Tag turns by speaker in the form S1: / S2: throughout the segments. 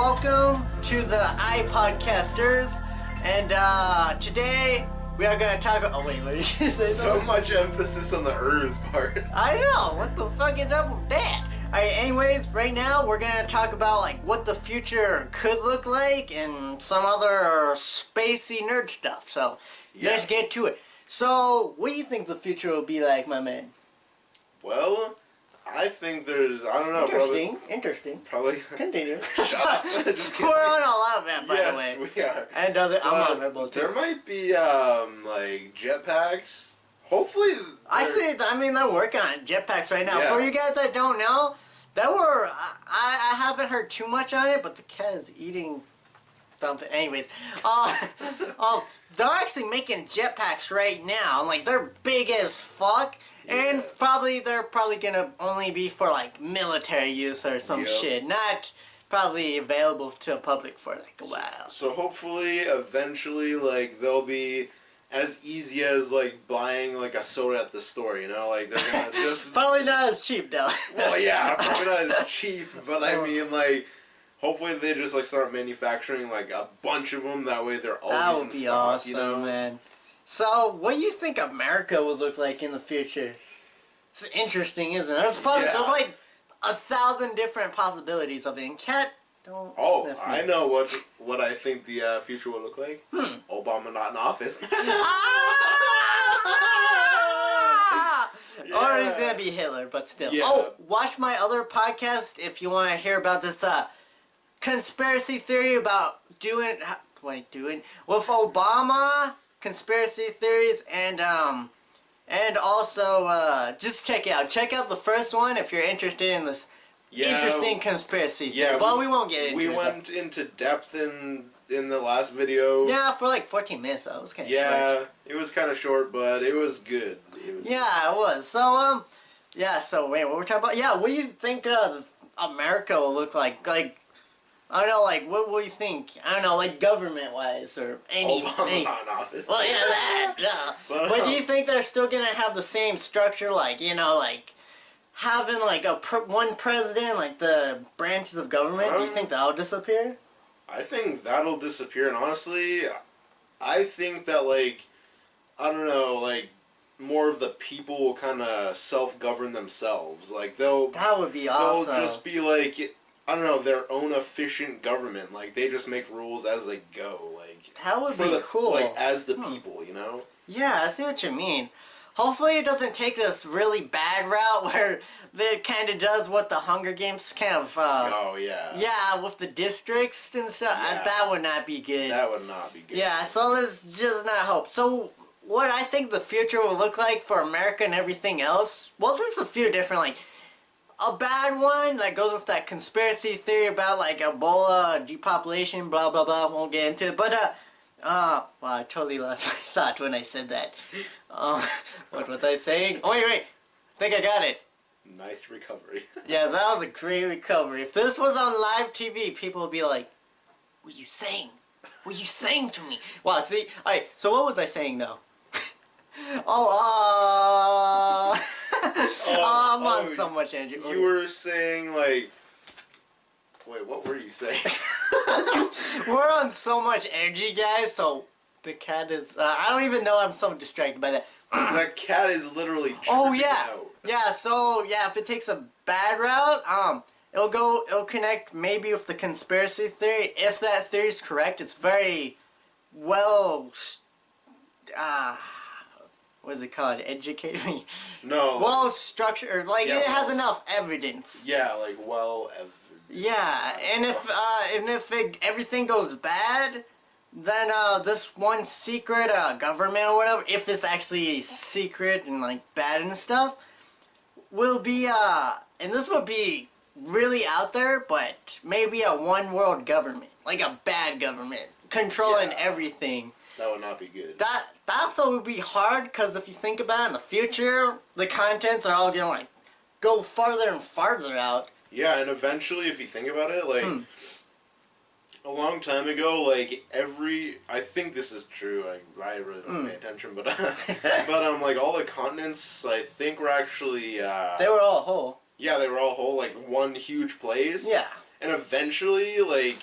S1: welcome to the iPodcasters, and today we are gonna talk. Oh wait, what did you say?
S2: So much emphasis on the "ers" part.
S1: I know. What the fuck is up with that? Alright, anyways, right now we're gonna talk about like what the future could look like and some other spacey nerd stuff. So let's get to it. So, what do you think the future will be like, my man?
S2: Well, I think there's, I don't know,
S1: Interesting.
S2: Probably.
S1: Continue.
S2: Shut up. Just
S1: We're on a lot of that, by the way.
S2: Yes, we are.
S1: And I'm on Rebel too.
S2: There might be, like, jetpacks. Hopefully.
S1: I mean, they're working on jetpacks right now.
S2: Yeah.
S1: For you guys that don't know, I haven't heard too much on it, but the cat is eating something. Anyways, they're actually making jetpacks right now. Like, they're big as fuck. And they're probably gonna only be for like military use or some shit, not probably available to the public for like a while.
S2: So hopefully, eventually, like they'll be as easy as like buying like a soda at the store. You know, like they're gonna just
S1: probably not as cheap though.
S2: Well, yeah, probably not as cheap, but I mean like. Hopefully they just like start manufacturing like a bunch of them. That way they're always in stock. That would be awesome, you know?
S1: Man. So, what do you think America would look like in the future? It's interesting, isn't it? There's like 1,000 different possibilities of it. And Cat, don't.
S2: Oh, I know what I think the future will look like. Obama not in office.
S1: Or he's gonna be Hitler, but still.
S2: Yeah.
S1: Oh, watch my other podcast if you want to hear about this conspiracy theory about doing with Obama. Conspiracy theories and also just check out the first one if you're interested in this interesting conspiracy theory. But we won't get into it.
S2: We went into depth in the last video.
S1: Yeah, for like 14 minutes though. It was kind of short.
S2: Yeah, it was kind of short, but it was good.
S1: Yeah, it was. So so wait, what we're talking about? Yeah, what do you think America will look like? Like, I don't know, like, what do you think? I don't know, like, government-wise, or any...
S2: Obama not in office.
S1: Well, yeah, that, But do you think they're still gonna have the same structure, like, you know, like, having, like, one president, like, the branches of government? Do you think that'll disappear?
S2: I think that'll disappear, and honestly, I think that, like, I don't know, like, more of the people will kind of self-govern themselves. Like,
S1: That would be awesome.
S2: They'll just be, like... I don't know, their own efficient government. Like, they just make rules as they go. Like,
S1: that would be cool.
S2: Like, as the people, you know?
S1: Yeah, I see what you mean. Hopefully it doesn't take this really bad route where it kind of does what the Hunger Games kind of...
S2: oh, yeah.
S1: Yeah, with the districts and stuff.
S2: Yeah.
S1: That would not be good.
S2: That would not be good.
S1: Yeah, so let's just not hope. So, what I think the future will look like for America and everything else... Well, there's a few different, like... A bad one that goes with that conspiracy theory about like Ebola, depopulation, blah blah blah. Won't get into it, but well, I totally lost my thought when I said that. What was I saying? Oh wait, I think I got it.
S2: Nice recovery.
S1: Yeah, that was a great recovery. If this was on live TV, people would be like, "What are you saying? What are you saying to me?" Well, see, all right. So what was I saying though? I'm on so much energy.
S2: You were saying, like... Wait, what were you saying?
S1: We're on so much energy, guys, so the cat is... I don't even know, I'm so distracted by that.
S2: That cat is literally
S1: out. Yeah, so, yeah, if it takes a bad route, it'll connect maybe with the conspiracy theory. If that theory is correct, it's very well... what is it called? Educate me.
S2: No.
S1: Well structured, like it has enough evidence.
S2: Yeah, like
S1: Yeah, and if everything goes bad, then this one secret government or whatever, if it's actually secret and like bad and stuff, will be and this would be really out there, but maybe a one world government, like a bad government controlling everything.
S2: That would not be good.
S1: That also would be hard, because if you think about it, in the future, the contents are all gonna like go farther and farther out.
S2: Yeah, and eventually, if you think about it, like a long time ago, like I think this is true. I really don't pay attention, but like all the continents, I think were actually
S1: they were all whole.
S2: Yeah, they were all whole, like one huge place.
S1: Yeah.
S2: And eventually, like,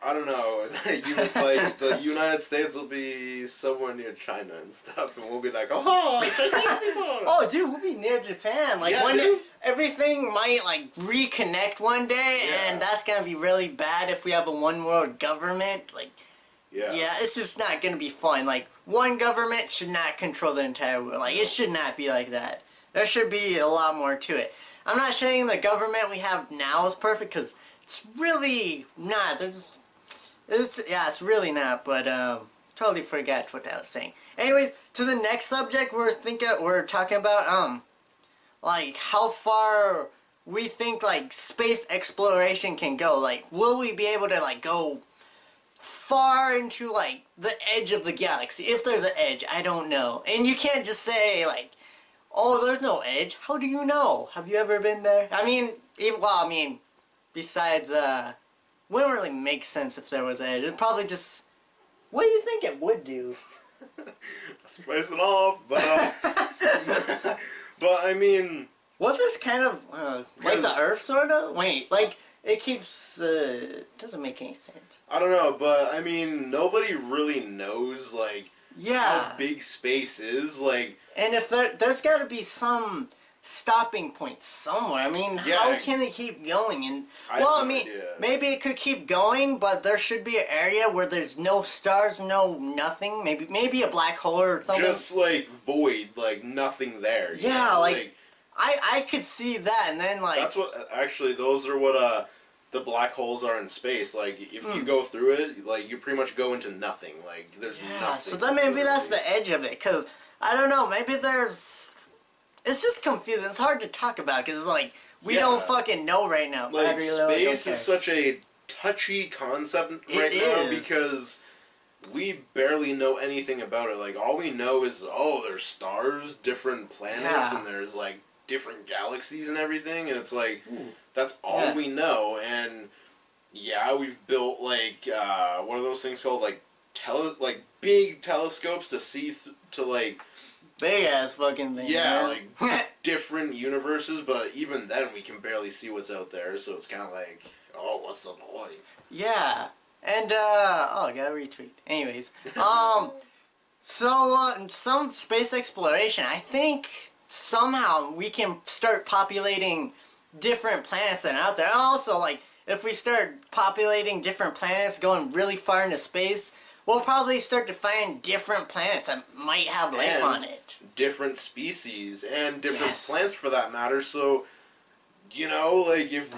S2: I don't know, like, the United States will be somewhere near China and stuff, and we'll be like, oh, Chinese people!
S1: Oh, dude, we'll be near Japan. Like,
S2: Yeah,
S1: one day,
S2: dude.
S1: everything might, like, reconnect one day,
S2: Yeah.
S1: and that's gonna be really bad if we have a one-world government. Like, yeah, it's just not gonna be fun. Like, one government should not control the entire world. Like, it should not be like that. There should be a lot more to it. I'm not saying the government we have now is perfect, because it's really not. It's really not, but, totally forgot what I was saying. Anyways, to the next subject we're talking about, like, how far we think, like, space exploration can go. Like, will we be able to, like, go far into, like, the edge of the galaxy? If there's an edge, I don't know. And you can't just say, like, oh, there's no edge. How do you know? Have you ever been there? I mean, besides, wouldn't really make sense if there was an edge. It'd probably just... What do you think it would do?
S2: Spice it off, but, but, I mean...
S1: What this kind of, like the Earth, sort of? Wait, like, it keeps, doesn't make any sense.
S2: I don't know, but, I mean, nobody really knows, like, how big space is, like...
S1: And if there's gotta be some stopping point somewhere. I mean, how can it keep going? And, maybe it could keep going, but there should be an area where there's no stars, no nothing. Maybe a black hole or something.
S2: Just, like, void, like, nothing there.
S1: Yeah,
S2: know?
S1: like I could see that, and then, like...
S2: That's what, actually, those are what, the black holes are in space. Like, if you go through it, like, you pretty much go into nothing. Like, there's nothing.
S1: So then maybe that's the edge of it, because, I don't know, maybe there's... It's just confusing. It's hard to talk about, because it's like, we don't fucking know right now.
S2: Like, space is such a touchy concept right now, because we barely know anything about it. Like, all we know is, oh, there's stars, different planets, and there's, like, different galaxies and everything, and it's like, that's all we know. And we've built, like, what are those things called? Like, big telescopes to see to, like,
S1: big ass fucking thing.
S2: Yeah, like different universes, but even then we can barely see what's out there, so it's kind of like, oh, what's the point?
S1: Yeah, and I gotta retweet. Anyways, so some space exploration, I think somehow we can start populating different planets that are out there. And also, like, if we start populating different planets, going really far into space, we'll probably start to find different planets that might have life on it.
S2: Different species and different plants, for that matter. So, you know, like, if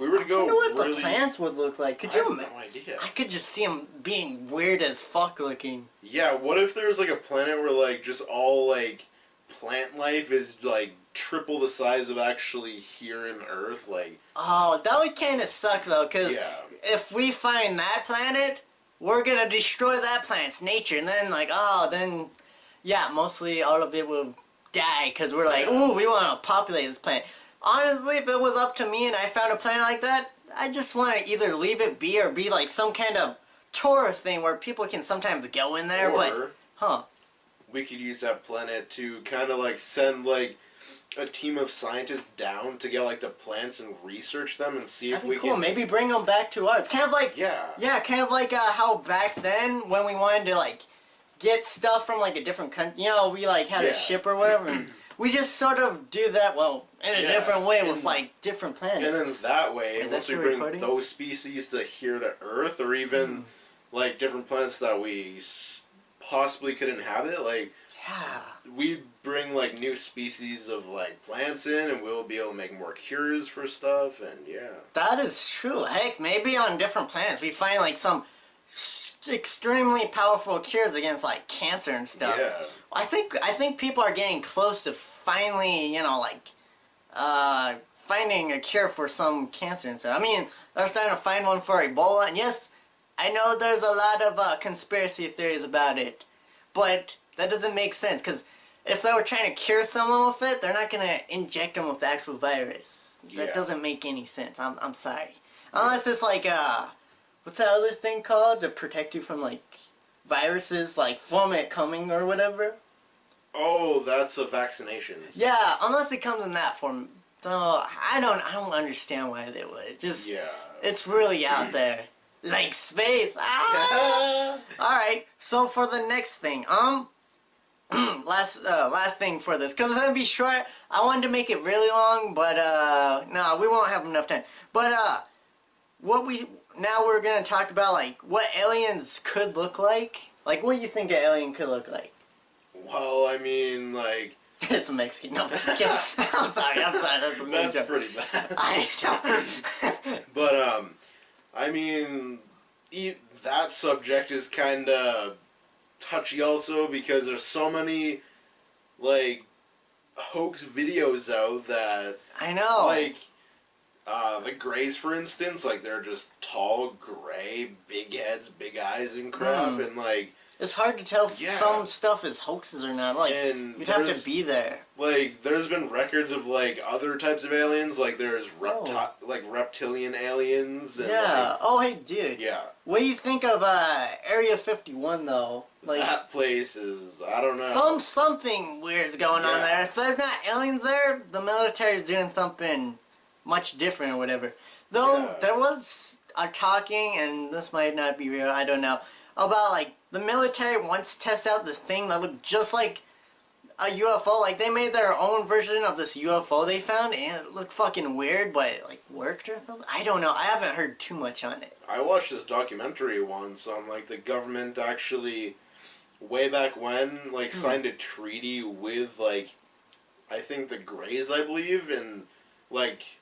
S2: we were to go, I
S1: wonder what the plants would look like. Could you?
S2: I have no idea.
S1: I could just see them being weird as fuck looking.
S2: Yeah. What if there's like a planet where like just all like plant life is like triple the size of actually here in Earth? Like,
S1: oh, that would kind of suck though, because if we find that planet, we're gonna destroy that planet's nature, and then like, mostly all of it will die, because we're like, ooh, we want to populate this planet. Honestly, if it was up to me and I found a planet like that, I just want to either leave it be or be like some kind of tourist thing where people can sometimes go in there,
S2: we could use that planet to kind of like send like a team of scientists down to get like the plants and research them and see if we can...
S1: Maybe bring them back to ours. Kind of like... kind of like how back then when we wanted to like get stuff from like a different country, you know, we like had a ship or whatever, and we just sort of do that, in a different way with like different planets.
S2: And then that way, once we bring those species to here to Earth, or even like different planets that we possibly could inhabit, like... we bring like new species of like plants in, and we'll be able to make more cures for stuff, and
S1: that is true. Heck, maybe on different planets we find like some extremely powerful cures against like cancer and stuff. I think people are getting close to finally, you know, like finding a cure for some cancer and stuff. I mean, they're starting to find one for Ebola, and yes, I know there's a lot of conspiracy theories about it, but that doesn't make sense, because if they were trying to cure someone with it, they're not going to inject them with the actual virus. That doesn't make any sense. I'm sorry. Unless it's like, what's that other thing called? To protect you from, like, viruses, like, from it coming or whatever?
S2: Oh, that's a vaccinations.
S1: Yeah, unless it comes in that form. So I don't understand why they would. Just
S2: Yeah.
S1: it's really out there, like space. Ah! All right. So for the next thing, last thing for this, cause it's gonna be short. I wanted to make it really long, but no, we won't have enough time. But now we're gonna talk about like what aliens could look like. Like, what do you think an alien could look like?
S2: Well, I mean, like...
S1: It's a Mexican. No, I'm just kidding. I'm sorry. That's
S2: That's pretty bad.
S1: I know.
S2: But, I mean, that subject is kind of touchy also because there's so many, like, hoax videos out that...
S1: I know.
S2: Like, the Greys, for instance, like, they're just tall, gray, big heads, big eyes and crap, and, like...
S1: It's hard to tell if some stuff is hoaxes or not. Like,
S2: and
S1: you'd have to be there.
S2: Like, there's been records of, like, other types of aliens. Like, there's reptilian aliens. And,
S1: yeah. Oh, hey, dude.
S2: Yeah.
S1: What do you think of Area 51, though? Like,
S2: that place is, I don't know.
S1: Something weird's going on there. If there's not aliens there, the military's doing something much different or whatever. Though, there was a talking, and this might not be real, I don't know, about, like, the military wants to test out this thing that looked just like a UFO. Like, they made their own version of this UFO they found, and it looked fucking weird, but it, like, worked or something. I don't know. I haven't heard too much on it.
S2: I watched this documentary once on, like, the government actually, way back when, like, signed a treaty with, like, I think the Greys, I believe, and, like,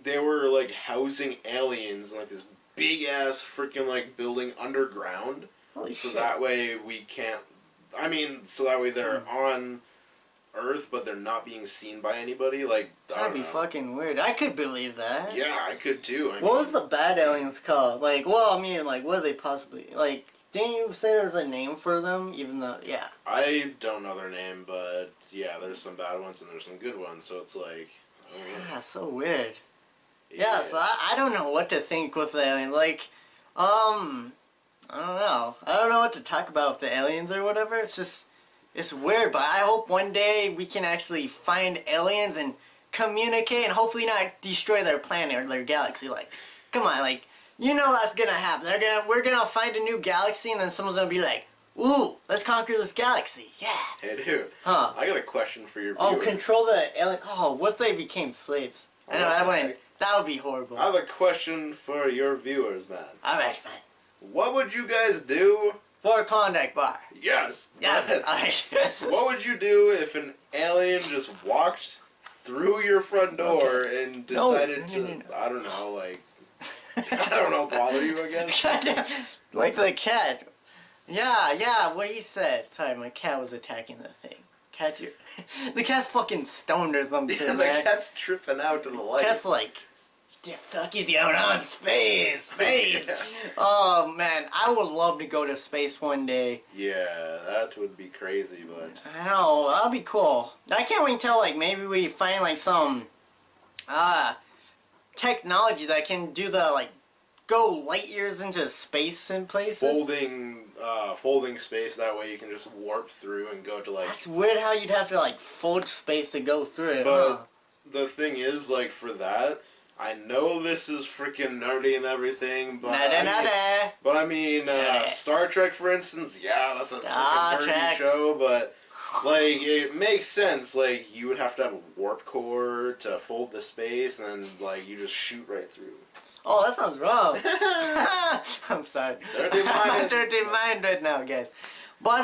S2: they were, like, housing aliens in, like, this big-ass freaking, like, building underground.
S1: Holy
S2: so
S1: shit.
S2: That way we can't... I mean, so that way they're on Earth, but they're not being seen by anybody. Like,
S1: that'd be fucking weird. I could believe that.
S2: Yeah, I could too.
S1: What was the bad aliens called? Like, well, I mean, like, what are they possibly... Like, didn't you say there's a name for them? Even though, yeah.
S2: I don't know their name, but yeah, there's some bad ones and there's some good ones, so it's like...
S1: Yeah, so weird. Yeah, so I don't know what to think with the aliens. Like, I don't know. I don't know what to talk about with the aliens or whatever. It's just, it's weird, but I hope one day we can actually find aliens and communicate and hopefully not destroy their planet or their galaxy. Like, come on, like, you know that's gonna happen. We're gonna find a new galaxy and then someone's gonna be like, ooh, let's conquer this galaxy. Yeah.
S2: Hey, dude.
S1: Huh.
S2: I got a question for your
S1: viewers.
S2: viewers.
S1: Oh, control the alien. Oh, what if they became slaves? I know, that would be horrible.
S2: I have a question for your viewers, man.
S1: Alright, man.
S2: What would you guys do
S1: for a Klondike bar?
S2: Yes.
S1: Yes. Alright.
S2: What would you do if an alien just walked through your front door and decided to, I don't know, like, I don't know, bother you again?
S1: Like the cat. Yeah, what he said. Sorry, my cat was attacking the thing. The cat's fucking stoned or something,
S2: yeah,
S1: man.
S2: The cat's tripping out to the light.
S1: Cat's like, the fuck is going on? Space! Yeah. Oh, man, I would love to go to space one day.
S2: Yeah, that would be crazy, but...
S1: I know, that'd be cool. I can't wait until, like, maybe we find, like, some, technology that can do the, like, go light years into space in places.
S2: Folding space, that way you can just warp through and go to, like...
S1: That's weird how you'd have to, like, fold space to go through it.
S2: But the thing is, like, for that, I know this is freaking nerdy and everything, but... But I mean, Star Trek, for instance, yeah, that's a freaking nerdy show, but... Like, it makes sense. Like, you would have to have a warp core to fold the space, and then, like, you just shoot right through.
S1: Oh, that sounds wrong. I'm sorry.
S2: Dirty mind.
S1: Dirty mind right now, guys. But,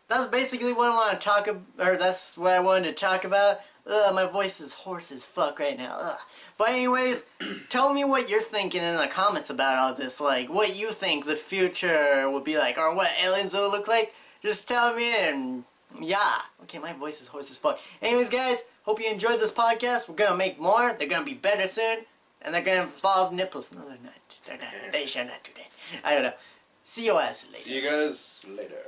S1: that's basically what I want to talk about, or that's what I wanted to talk about. My voice is hoarse as fuck right now. But anyways, tell me what you're thinking in the comments about all this. Like, what you think the future will be like, or what aliens will look like. Just tell me, and yeah. Okay, my voice is hoarse as fuck. Anyways, guys, hope you enjoyed this podcast. We're gonna make more. They're gonna be better soon. And they're gonna involve nipples. No, they're not. They're not. They shall not do that. I don't know. See you guys later.
S2: See you guys later.